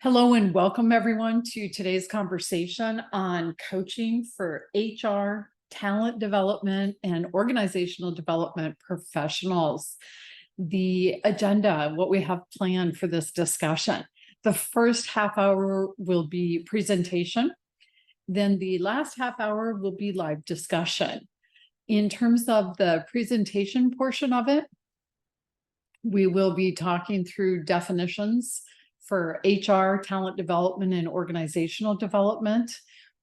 Hello and welcome everyone to today's conversation on coaching for HR, talent development, and organizational development professionals. The agenda, what we have planned for this discussion. The first half hour will be presentation. Then the last half hour will be live discussion. In terms of the presentation portion of it, we will be talking through definitions for HR, talent development, and organizational development.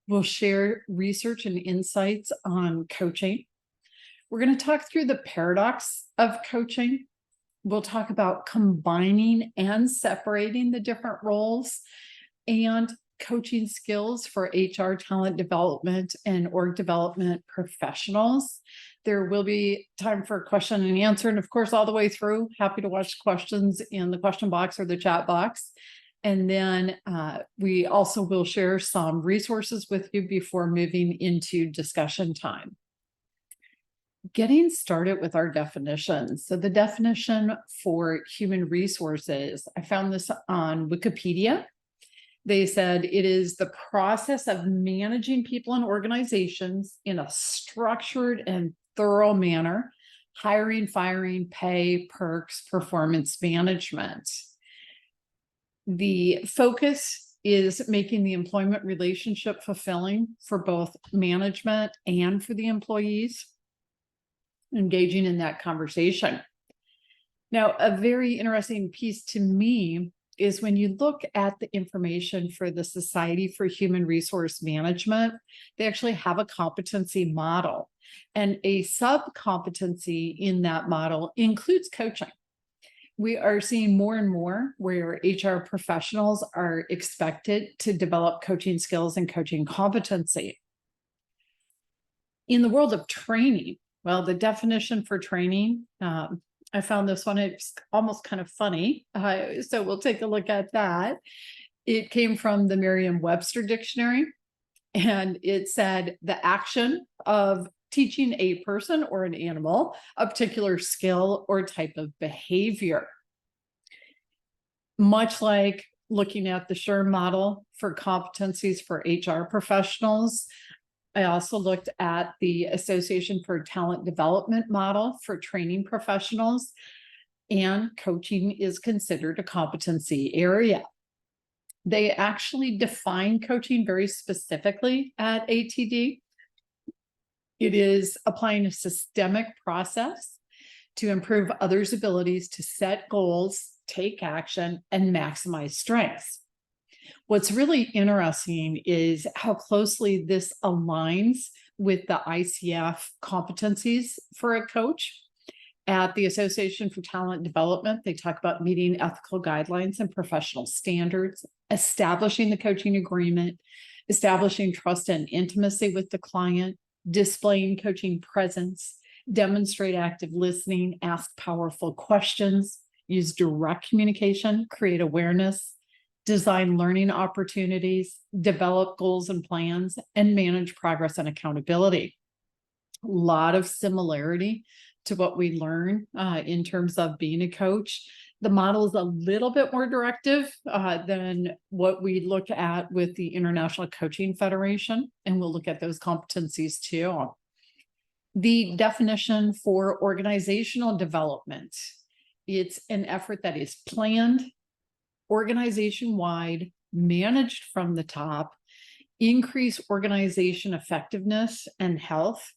We'll share research and insights on coaching. We're going to talk through the paradox of coaching. We'll talk about combining and separating the different roles and coaching skills for HR, talent development, and org development professionals. There will be time for question and answer. And of course, all the way through, happy to watch questions in the question box or the chat box. And then we also will share some resources with you before moving into discussion time. Getting started with our definitions. So the definition for human resources, I found this on Wikipedia. They said it is the process of managing people and organizations in a structured and thorough manner, hiring, firing, pay, perks, performance management. The focus is making the employment relationship fulfilling for both management and for the employees, engaging in that conversation. Now, a very interesting piece to me is when you look at the information for the Society for Human Resource Management, they actually have a competency model. And a sub-competency in that model includes coaching. We are seeing more and more where HR professionals are expected to develop coaching skills and coaching competency. In the world of training, well, the definition for training, I found this one, it's almost kind of funny. So we'll take a look at that. It came from the Merriam-Webster dictionary, and it said the action of teaching a person or an animal a particular skill or type of behavior. Much like looking at the SHRM model for competencies for HR professionals, I also looked at the Association for Talent Development model for training professionals, and coaching is considered a competency area. They actually define coaching very specifically at ATD. It is applying a systemic process to improve others' abilities to set goals, take action, and maximize strengths. What's really interesting is how closely this aligns with the ICF competencies for a coach. At the Association for Talent Development, they talk about meeting ethical guidelines and professional standards, establishing the coaching agreement, establishing trust and intimacy with the client, displaying coaching presence, demonstrate active listening, ask powerful questions, use direct communication, create awareness, design learning opportunities, develop goals and plans, and manage progress and accountability. A lot of similarity to what we learn in terms of being a coach. The model is a little bit more directive than what we look at with the International Coaching Federation, and we'll look at those competencies too. The definition for organizational development, it's an effort that is planned, organization-wide, managed from the top, increase organization effectiveness and health,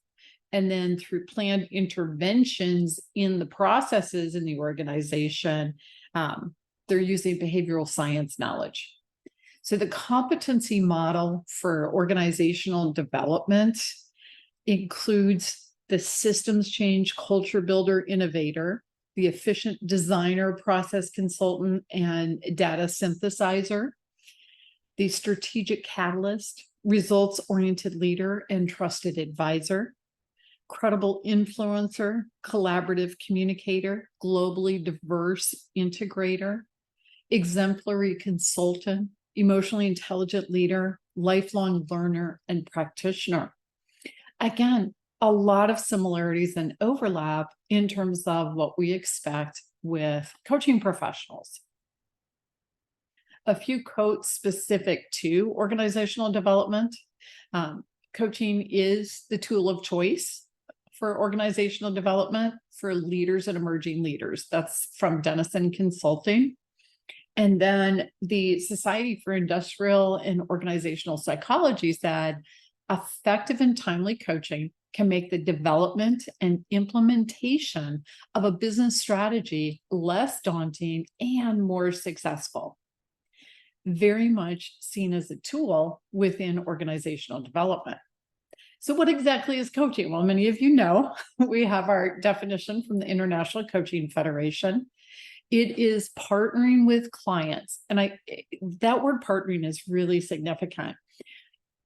and then through planned interventions in the processes in the organization, they're using behavioral science knowledge. So the competency model for organizational development includes the systems change, culture builder, innovator, the efficient designer, process consultant, and data synthesizer, the strategic catalyst, results-oriented leader, and trusted advisor, credible influencer, collaborative communicator, globally diverse integrator, exemplary consultant, emotionally intelligent leader, lifelong learner, and practitioner. Again, a lot of similarities and overlap in terms of what we expect with coaching professionals. a few quotes specific to organizational development. Coaching is the tool of choice for organizational development for leaders and emerging leaders. That's from Denison Consulting. And then the Society for Industrial and Organizational Psychology said, effective and timely coaching can make the development and implementation of a business strategy less daunting and more successful. Very much seen as a tool within organizational development. So what exactly is coaching? Well, many of you know, we have our definition from the International Coaching Federation. It is partnering with clients. And that word partnering is really significant.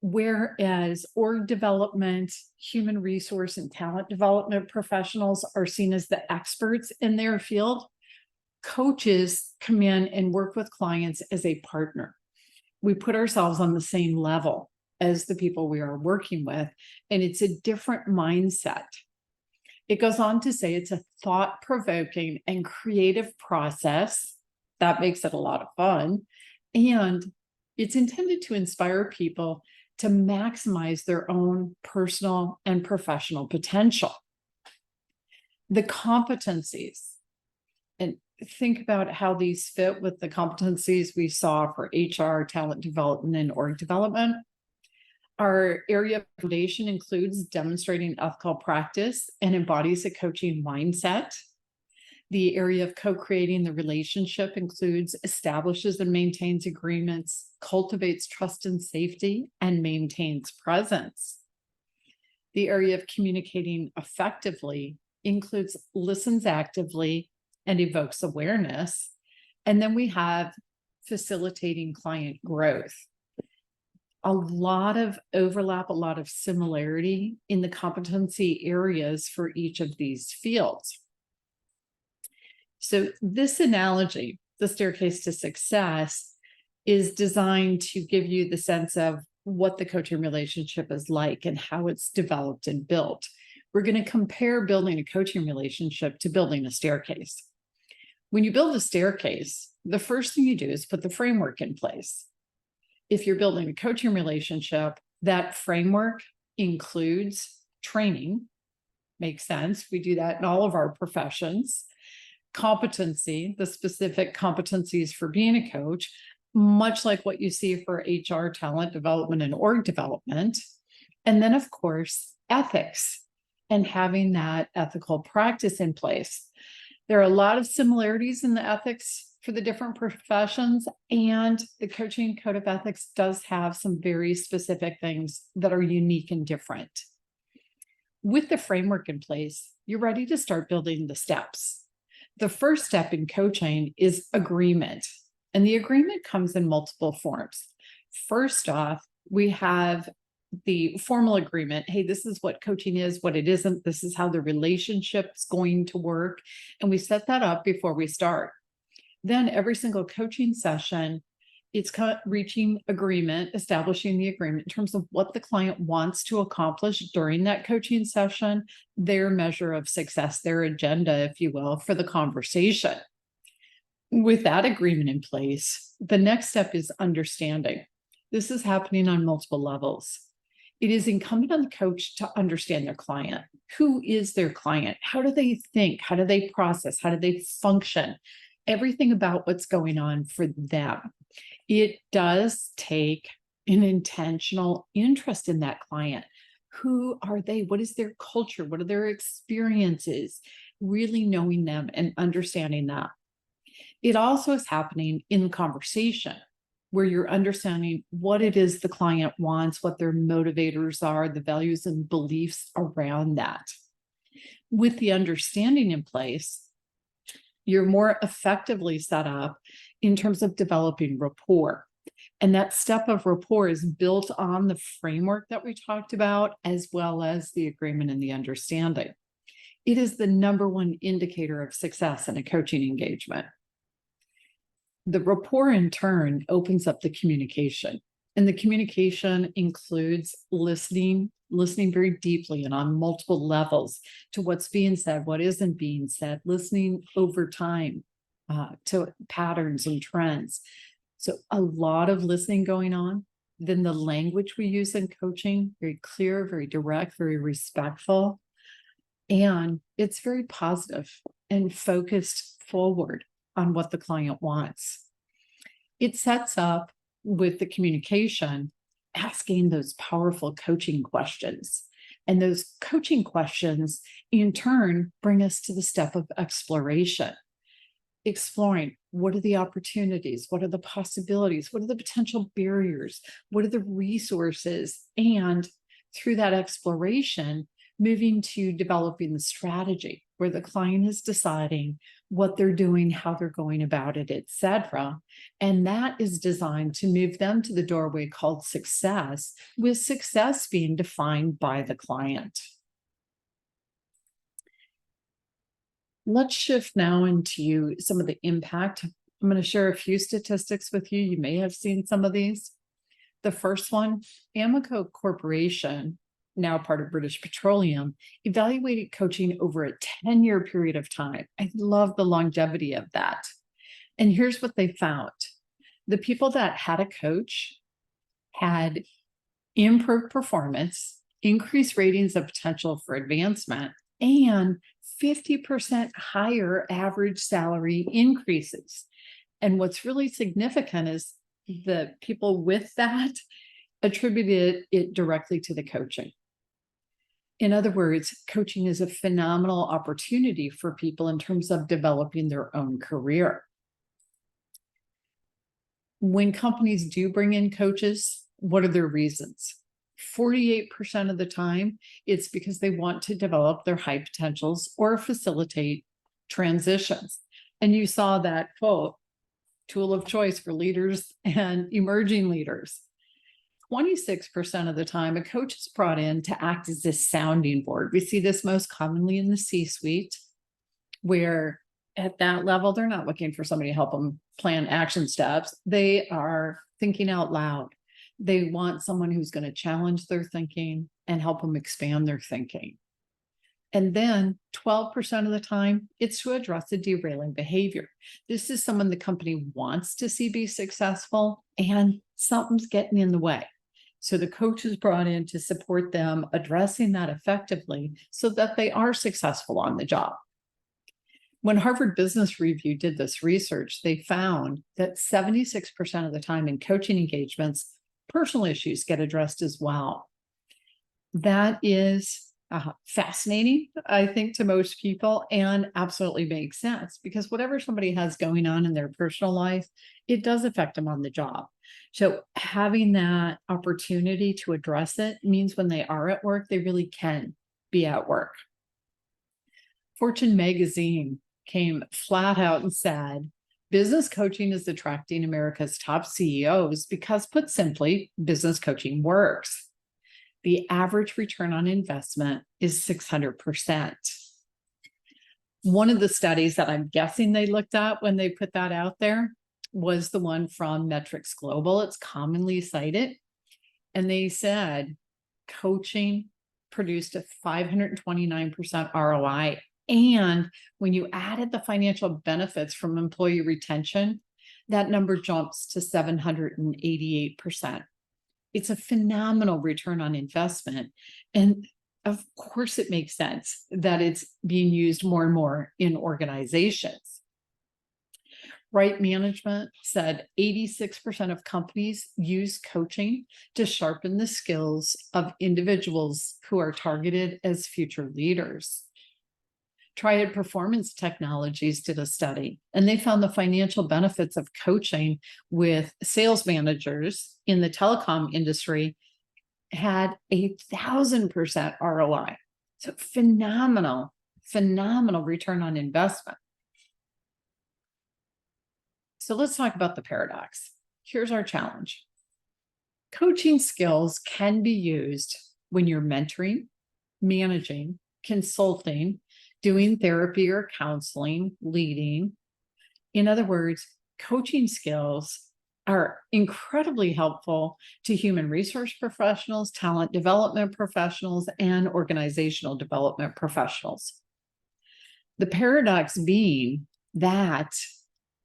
Whereas org development, human resource and talent development professionals are seen as the experts in their field, coaches come in and work with clients as a partner. We put ourselves on the same level as the people we are working with, and it's a different mindset. It goes on to say it's a thought-provoking and creative process that makes it a lot of fun, and it's intended to inspire people to maximize their own personal and professional potential. The competencies, and think about how these fit with the competencies we saw for HR, talent development, and org development. Our area of foundation includes demonstrating ethical practice and embodies a coaching mindset. The area of co-creating the relationship includes establishes and maintains agreements, cultivates trust and safety, and maintains presence. The area of communicating effectively includes listens actively and evokes awareness. And then we have facilitating client growth. A lot of overlap, a lot of similarity in the competency areas for each of these fields. So this analogy, the staircase to success, is designed to give you the sense of what the coaching relationship is like and how it's developed and built. We're going to compare building a coaching relationship to building a staircase. When you build a staircase, the first thing you do is put the framework in place. If you're building a coaching relationship, that framework includes training. Makes sense. We do that in all of our professions. Competency, the specific competencies for being a coach, much like what you see for HR, talent development, and org development. And then, of course, ethics and having that ethical practice in place. There are a lot of similarities in the ethics for the different professions, and the Coaching Code of Ethics does have some very specific things that are unique and different. With the framework in place, you're ready to start building the steps. The first step in coaching is agreement, and the agreement comes in multiple forms. First off, we have the formal agreement. Hey, this is what coaching is, what it isn't. This is how the relationship's going to work. And we set that up before we start. Then every single coaching session, it's reaching agreement, establishing the agreement in terms of what the client wants to accomplish during that coaching session, their measure of success, their agenda, if you will, for the conversation. With that agreement in place, the next step is understanding. This is happening on multiple levels. It is incumbent on the coach to understand their client. Who is their client? How do they think? How do they process? How do they function? Everything about what's going on for them. It does take an intentional interest in that client. Who are they? What is their culture? What are their experiences? Really knowing them and understanding that. It also is happening in conversation where you're understanding what it is the client wants, what their motivators are, the values and beliefs around that. With the understanding in place, you're more effectively set up in terms of developing rapport. And that step of rapport is built on the framework that we talked about, as well as the agreement and the understanding. It is the number one indicator of success in a coaching engagement. The rapport, in turn, opens up the communication. And the communication includes listening very deeply and on multiple levels to what's being said, what isn't being said, listening over time to patterns and trends, So a lot of listening going on. Then the language we use in coaching, very clear, very direct, very respectful. And it's very positive and focused forward on what the client wants. It sets up with the communication, asking those powerful coaching questions. And those coaching questions, in turn, bring us to the step of exploration. Exploring what are the opportunities, what are the possibilities, what are the potential barriers, what are the resources, and through that exploration, moving to developing the strategy where the client is deciding what they're doing, how they're going about it, etc. And that is designed to move them to the doorway called success, with success being defined by the client. Let's shift now into some of the impact. I'm going to share a few statistics with you. You may have seen some of these. The first one, Amoco Corporation, now part of British Petroleum, evaluated coaching over a 10-year period of time. I love the longevity of that. And here's what they found. The people that had a coach had improved performance, increased ratings of potential for advancement, and 50% higher average salary increases. And what's really significant is the people with that attributed it directly to the coaching. In other words, coaching is a phenomenal opportunity for people in terms of developing their own career. When companies do bring in coaches, what are their reasons? 48% of the time, it's because they want to develop their high potentials or facilitate transitions. And you saw that quote, tool of choice for leaders and emerging leaders. 26% of the time, a coach is brought in to act as this sounding board. We see this most commonly in the C-suite, where at that level, they're not looking for somebody to help them plan action steps. They are thinking out loud. They want someone who's going to challenge their thinking and help them expand their thinking. And then 12% of the time, it's to address the derailing behavior. This is someone the company wants to see be successful, and something's getting in the way. So the coach is brought in to support them addressing that effectively so that they are successful on the job. When Harvard Business Review did this research, they found that 76% of the time in coaching engagements, personal issues get addressed as well. That is fascinating, I think, to most people, and absolutely makes sense, because whatever somebody has going on in their personal life, it does affect them on the job. So having that opportunity to address it means when they are at work, they really can be at work. Fortune magazine came flat out and said, business coaching is attracting America's top CEOs because, put simply, business coaching works. The average return on investment is 600%. One of the studies that I'm guessing they looked at when they put that out there was the one from Metrics Global. It's commonly cited. And they said coaching produced a 529% ROI. And when you added the financial benefits from employee retention, that number jumps to 788%. It's a phenomenal return on investment. And of course, it makes sense that it's being used more and more in organizations. Right Management said 86% of companies use coaching to sharpen the skills of individuals who are targeted as future leaders. Triad Performance Technologies did a study, and they found the financial benefits of coaching with sales managers in the telecom industry had 1,000% ROI. So phenomenal return on investment. So let's talk about the paradox. Here's our challenge. Coaching skills can be used when you're mentoring, managing, consulting, doing therapy or counseling, leading. In other words, coaching skills are incredibly helpful to human resource professionals, talent development professionals, and organizational development professionals. The paradox being that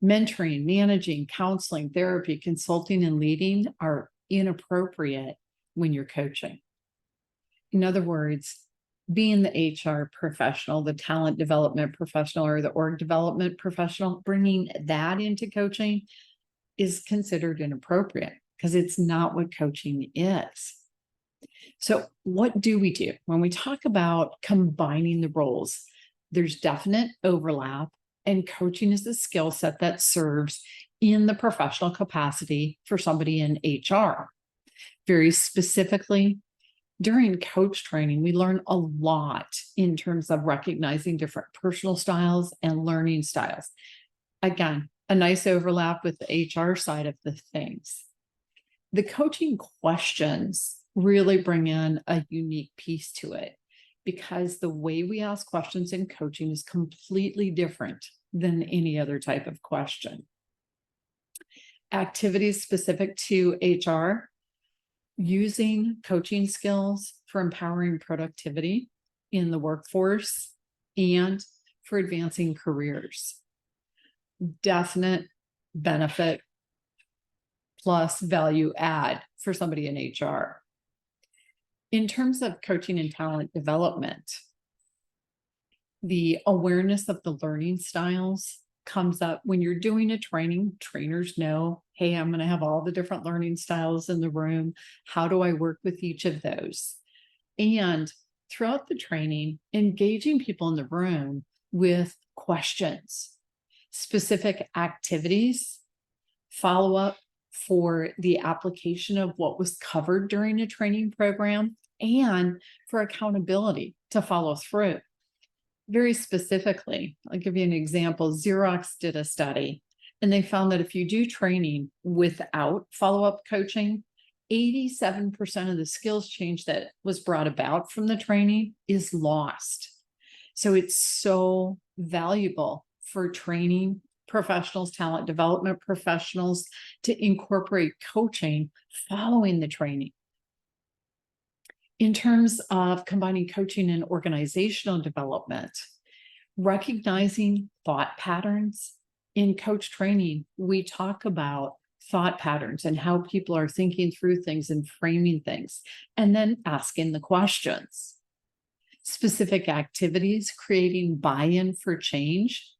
Mentoring, managing, counseling, therapy, consulting, and leading are inappropriate when you're coaching. In other words, being the HR professional, the talent development professional, or the org development professional, bringing that into coaching is considered inappropriate because it's not what coaching is. So what do we do when we talk about combining the roles? There's definite overlap, and coaching is a skill set that serves in the professional capacity for somebody in HR. Very specifically, during coach training, we learn a lot in terms of recognizing different personal styles and learning styles. Again, a nice overlap with the HR side of the things. The coaching questions really bring in a unique piece to it because the way we ask questions in coaching is completely different than any other type of question. Activities specific to HR, using coaching skills for empowering productivity in the workforce and for advancing careers. Definite benefit plus value add for somebody in HR. In terms of coaching and talent development, the awareness of the learning styles comes up when you're doing a training. Trainers know, hey, I'm going to have all the different learning styles in the room. How do I work with each of those? And throughout the training, engaging people in the room with questions, specific activities, follow up for the application of what was covered during a training program, and for accountability to follow through. Very specifically, I'll give you an example. Xerox did a study, and they found that if you do training without follow-up coaching, 87% of the skills change that was brought about from the training is lost. So it's so valuable for training professionals, talent development professionals, to incorporate coaching following the training. In terms of combining coaching and organizational development, recognizing thought patterns. In coach training, we talk about thought patterns and how people are thinking through things and framing things, and then asking the questions. Specific activities, creating buy-in for change.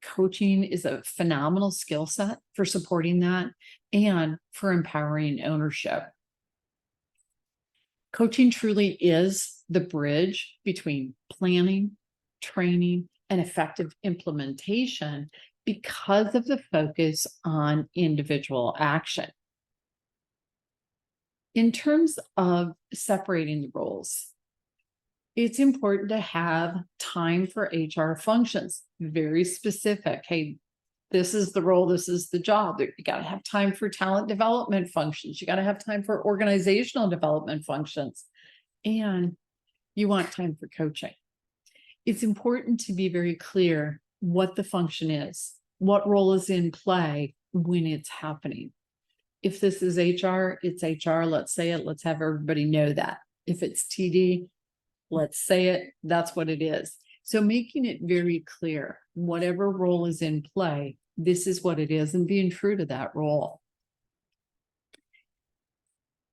Coaching is a phenomenal skill set for supporting that and for empowering ownership. Coaching truly is the bridge between planning, training, and effective implementation because of the focus on individual action. In terms of separating the roles, it's important to have time for HR functions, very specific. Hey, this is the role, this is the job. You got to have time for talent development functions. You got to have time for organizational development functions. And you want time for coaching. It's important to be very clear what the function is, what role is in play when it's happening. If this is HR, it's HR. Let's say it. Let's have everybody know that. If it's TD, let's say it. That's what it is. So making it very clear, whatever role is in play, this is what it is, and being true to that role.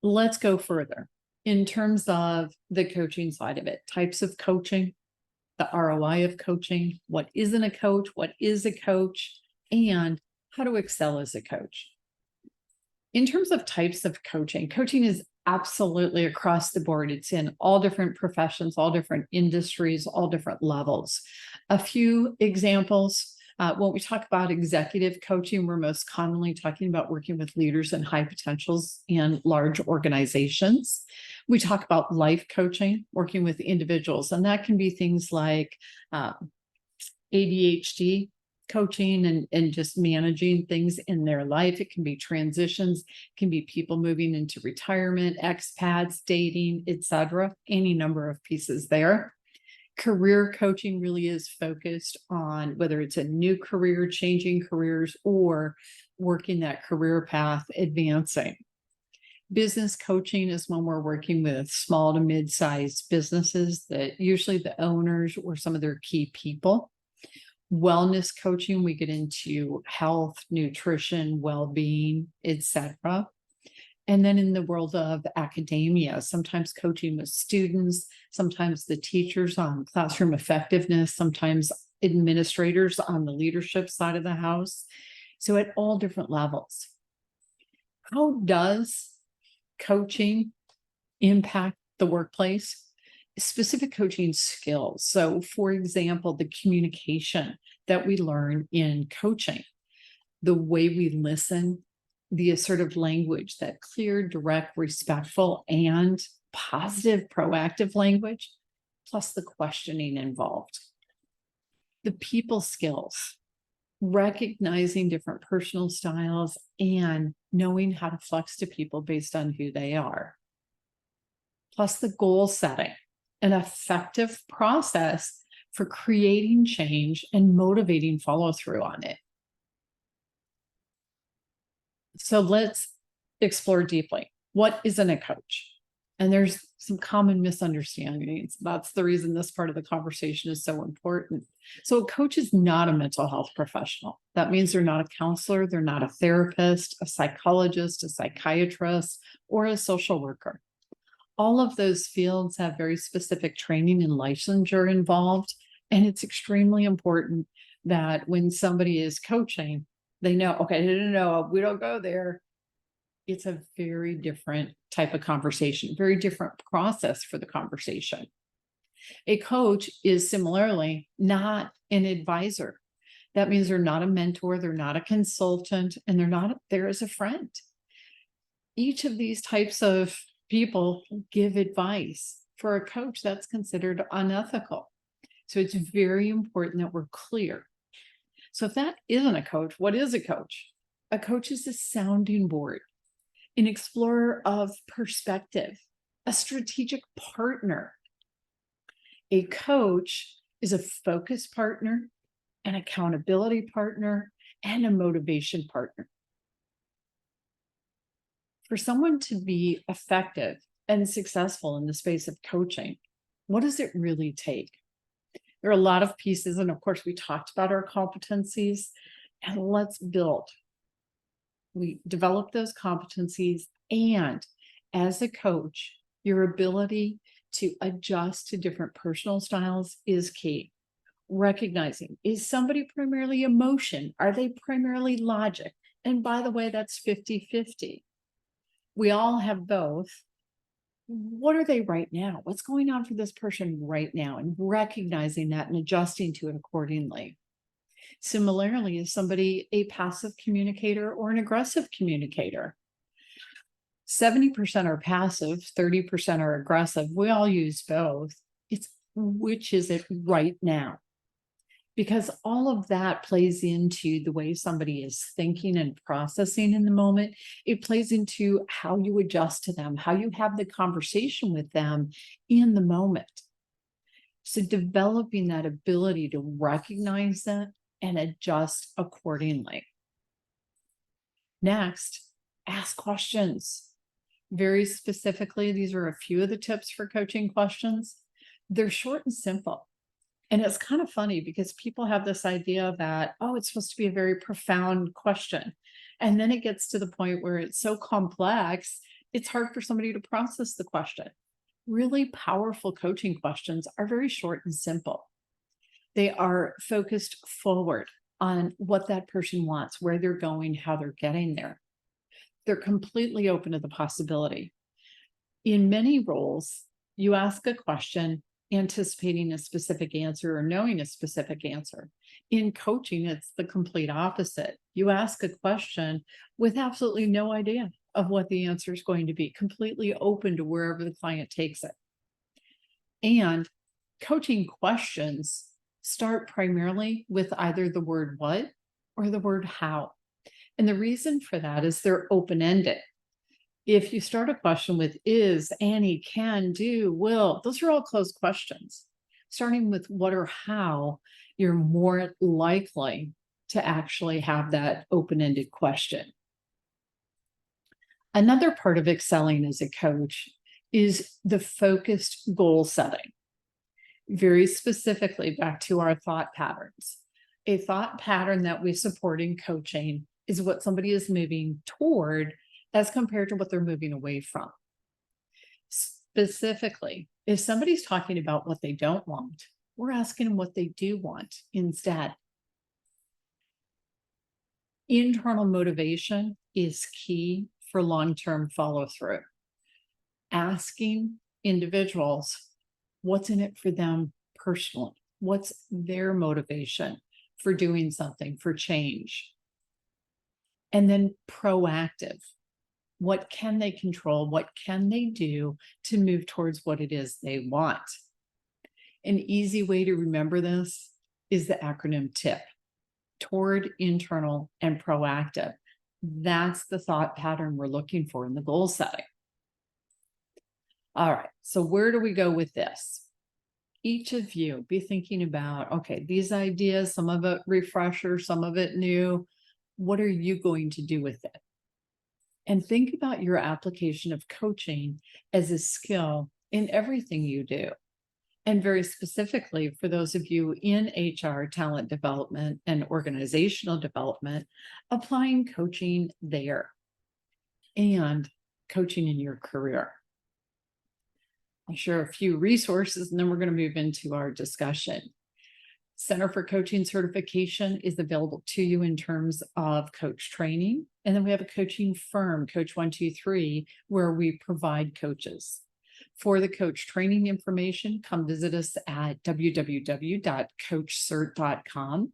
Let's go further in terms of the coaching side of it, types of coaching, the ROI of coaching, what isn't a coach, what is a coach, and how to excel as a coach. In terms of types of coaching, coaching is absolutely across the board. It's in all different professions, all different industries, all different levels. A few examples. When we talk about executive coaching, we're most commonly talking about working with leaders and high potentials in large organizations. We talk about life coaching, working with individuals, and that can be things like ADHD coaching and just managing things in their life. It can be transitions, it can be people moving into retirement, expats, dating, etc. Any number of pieces there. Career coaching really is focused on whether it's a new career, changing careers, or working that career path, advancing. Business coaching is when we're working with small to mid-sized businesses that usually the owners or some of their key people Wellness coaching, we get into health, nutrition, well-being, etc. And then in the world of academia, sometimes coaching with students, sometimes the teachers on classroom effectiveness, sometimes administrators on the leadership side of the house. So at all different levels. How does coaching impact the workplace? Specific coaching skills. So, for example, the communication that we learn in coaching, the way we listen, the assertive language, that clear, direct, respectful, and positive, proactive language, plus the questioning involved. The people skills, recognizing different personal styles and knowing how to flex to people based on who they are. Plus the goal setting, an effective process for creating change and motivating follow through on it. So let's explore deeply. What isn't a coach? And there's some common misunderstandings. That's the reason this part of the conversation is so important. So a coach is not a mental health professional. That means they're not a counselor, they're not a therapist, a psychologist, a psychiatrist, or a social worker. All of those fields have very specific training and licensure involved. And it's extremely important that when somebody is coaching, they know, okay, no, we don't go there. It's a very different type of conversation, very different process for the conversation. A coach is similarly not an advisor. That means they're not a mentor, they're not a consultant, and they're not there as a friend. Each of these types of people give advice. For a coach, that's considered unethical. So it's very important that we're clear. So if that isn't a coach, what is a coach? A coach is a sounding board, an explorer of perspective, a strategic partner. A coach is a focus partner, an accountability partner, and a motivation partner. For someone to be effective and successful in the space of coaching, what does it really take? There are a lot of pieces, and of course, we talked about our competencies, and let's build. We develop those competencies, and as a coach, your ability to adjust to different personal styles is key. Recognizing, is somebody primarily emotion? Are they primarily logic? And by the way, that's 50-50. We all have both. What are they right now? What's going on for this person right now? And recognizing that and adjusting to it accordingly. Similarly, is somebody a passive communicator or an aggressive communicator? 70% are passive, 30% are aggressive. We all use both. It's which is it right now? Because all of that plays into the way somebody is thinking and processing in the moment. It plays into how you adjust to them, how you have the conversation with them in the moment. So developing that ability to recognize that and adjust accordingly. Next, ask questions. Very specifically, these are a few of the tips for coaching questions. They're short and simple. And it's kind of funny because people have this idea that, oh, it's supposed to be a very profound question. And then it gets to the point where it's so complex, it's hard for somebody to process the question. Really powerful coaching questions are very short and simple. They are focused forward on what that person wants, where they're going, how they're getting there. They're completely open to the possibility. In many roles, you ask a question anticipating a specific answer or knowing a specific answer. In coaching, it's the complete opposite. You ask a question with absolutely no idea of what the answer is going to be, completely open to wherever the client takes it. And coaching questions start primarily with either the word what or the word how. And the reason for that is they're open-ended. If you start a question with is, Annie, can, do, will, those are all closed questions. Starting with what or how, you're more likely to actually have that open-ended question. Another part of excelling as a coach is the focused goal setting. Very specifically, back to our thought patterns. A thought pattern that we support in coaching is what somebody is moving toward as compared to what they're moving away from. Specifically, if somebody's talking about what they don't want, we're asking them what they do want instead. Internal motivation is key for long-term follow-through. Asking individuals what's in it for them personally, what's their motivation for doing something, for change. And then proactive. What can they control? What can they do to move towards what it is they want? An easy way to remember this is the acronym TIP, toward, internal, and proactive. That's the thought pattern we're looking for in the goal setting. All right, so where do we go with this? Each of you be thinking about, okay, these ideas, some of it refresher, some of it new. What are you going to do with it? And think about your application of coaching as a skill in everything you do. And very specifically for those of you in HR, talent development, and organizational development, applying coaching there and coaching in your career. I'll share a few resources and then we're going to move into our discussion. Center for Coaching certification is available to you in terms of coach training. And then we have a coaching firm, Coach 123, where we provide coaches. For the coach training information, come visit us at www.coachcert.com.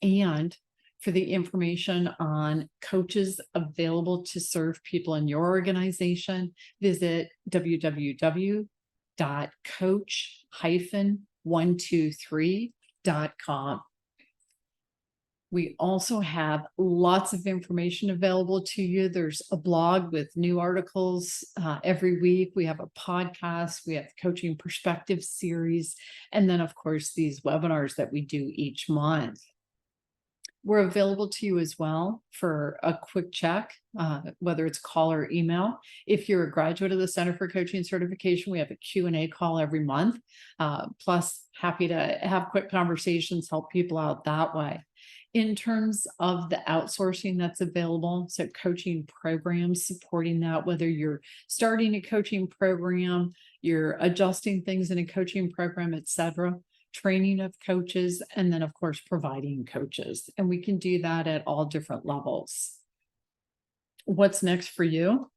And for the information on coaches available to serve people in your organization, visit www.coach-123.com. We also have lots of information available to you. There's a blog with new articles every week. We have a podcast. We have the Coaching Perspective series. And then, of course, these webinars that we do each month. We're available to you as well for a quick check, whether it's call or email. If you're a graduate of the Center for Coaching certification, we have a Q&A call every month. Plus, happy to have quick conversations, help people out that way. In terms of the outsourcing that's available, so coaching programs supporting that, whether you're starting a coaching program, you're adjusting things in a coaching program, etc., training of coaches, and then, of course, providing coaches. And we can do that at all different levels. What's next for you?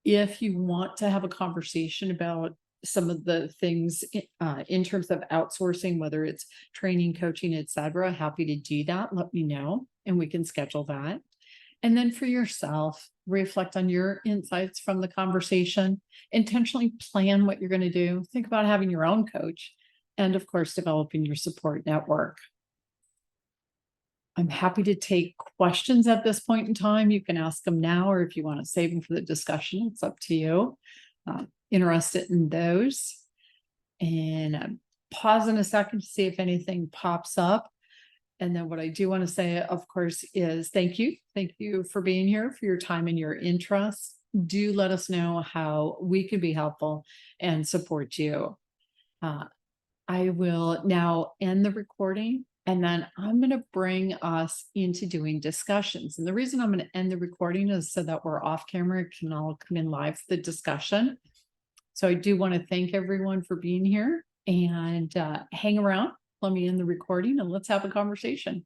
If you want to have a conversation about some of the things in terms of outsourcing, whether it's training, coaching, etc., happy to do that. Let me know and we can schedule that. And then for yourself, reflect on your insights from the conversation, intentionally plan what you're going to do. Think about having your own coach and, of course, developing your support network. I'm happy to take questions at this point in time. You can ask them now, or if you want to save them for the discussion, it's up to you. Interested in those. And pause in a second to see if anything pops up. And then what I do want to say, of course, is thank you. Thank you for being here, for your time and your interest. Do let us know how we can be helpful and support you. I will now end the recording, and then I'm going to bring us into doing discussions. And the reason I'm going to end the recording is so that we're off camera, can all come in live for the discussion. So I do want to thank everyone for being here and hang around. Let me end the recording and let's have a conversation.